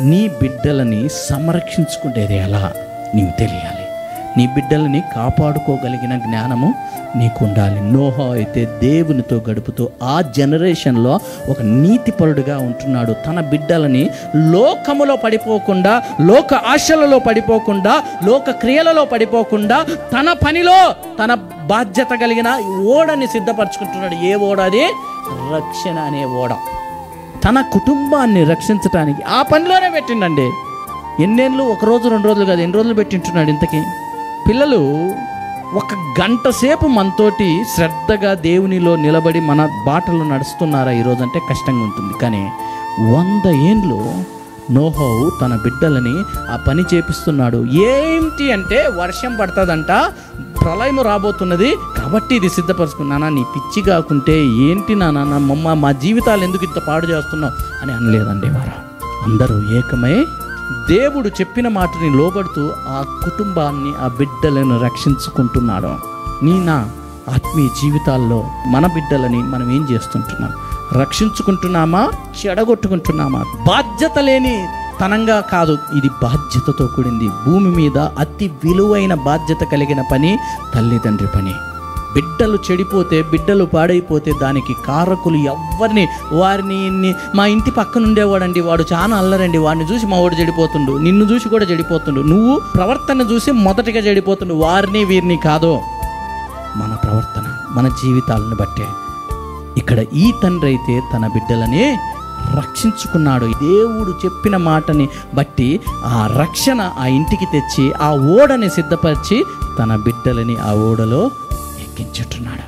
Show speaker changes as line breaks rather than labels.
నీ బిడ్డలని సంరక్షించుకునేది ఎలా నీకు తెలియాలి. నీ బిడ్డలని కాపాడుకోగలిగిన జ్ఞానము నీకు ఉండాలి. నోహా అయితే దేవునితో గడుపుతూ ఆ జనరేషన్లో ఒక నీతిపరుడుగా ఉంటున్నాడు. తన బిడ్డలని లోకములో పడిపోకుండా, లోక ఆశలలో పడిపోకుండా, లోక క్రియలలో పడిపోకుండా తన పనిలో తన బాధ్యత కలిగిన ఓడని సిద్ధపరచుకుంటున్నాడు. ఏ ఓడ అది? రక్షణ అనే ఓడ. తన కుటుంబాన్ని రక్షించడానికి ఆ పనిలోనే పెట్టిండండి. ఎన్నేళ్ళు? 1 రోజు 2 రోజులు కాదు, ఎన్ని రోజులు పెట్టింటున్నాడు ఇంతకీ. పిల్లలు 1 గంట సేపు మనతోటి శ్రద్ధగా దేవునిలో నిలబడి మన బాటలు నడుస్తున్నారా ఈరోజు అంటే కష్టంగా ఉంటుంది. కానీ 100 ఏండ్లు నోహోవు తన బిడ్డలని ఆ పని చేపిస్తున్నాడు. ఏంటి అంటే వర్షం పడుతుందంట, ప్రళయం రాబోతున్నది కాబట్టి ఇది సిద్ధపరచుకున్నానా. నీ పిచ్చి కాకుంటే ఏంటి నాన్న, మా జీవితాలు ఎందుకు ఇంత పాడు చేస్తున్నావు అని అనలేదండి. వారు అందరూ ఏకమై దేవుడు చెప్పిన మాటని లోబడుతూ ఆ కుటుంబాన్ని, ఆ బిడ్డలను రక్షించుకుంటున్నాడు. నా ఆత్మీయ జీవితాల్లో మన బిడ్డలని మనం ఏం చేస్తుంటున్నాం? రక్షించుకుంటున్నామా, చెడగొట్టుకుంటున్నామా? బాధ్యత లేని తనంగా కాదు, ఇది బాధ్యతతో కూడింది. భూమి మీద అతి విలువైన బాధ్యత కలిగిన పని తల్లిదండ్రి పని. బిడ్డలు చెడిపోతే, బిడ్డలు పాడైపోతే దానికి కారకులు ఎవరిని? వారిని మా ఇంటి పక్కన ఉండేవాడండి, వాడు చాలా అల్లరండి, వాడిని చూసి మా వాడు చెడిపోతుండు, నిన్ను చూసి కూడా చెడిపోతుండు, నువ్వు ప్రవర్తన చూసి మొదటిగా చెడిపోతుండు. వారిని వీరిని కాదు, మన ప్రవర్తన, మన జీవితాలను బట్టే. ఇక్కడ ఈ తండ్రి అయితే తన బిడ్డలని రక్షించుకున్నాడు. దేవుడు చెప్పిన మాటని బట్టి ఆ రక్షణ ఆ ఇంటికి తెచ్చి ఆ ఓడని సిద్ధపరిచి తన బిడ్డలని ఆ ఓడలో ఎక్కించుతున్నాడు.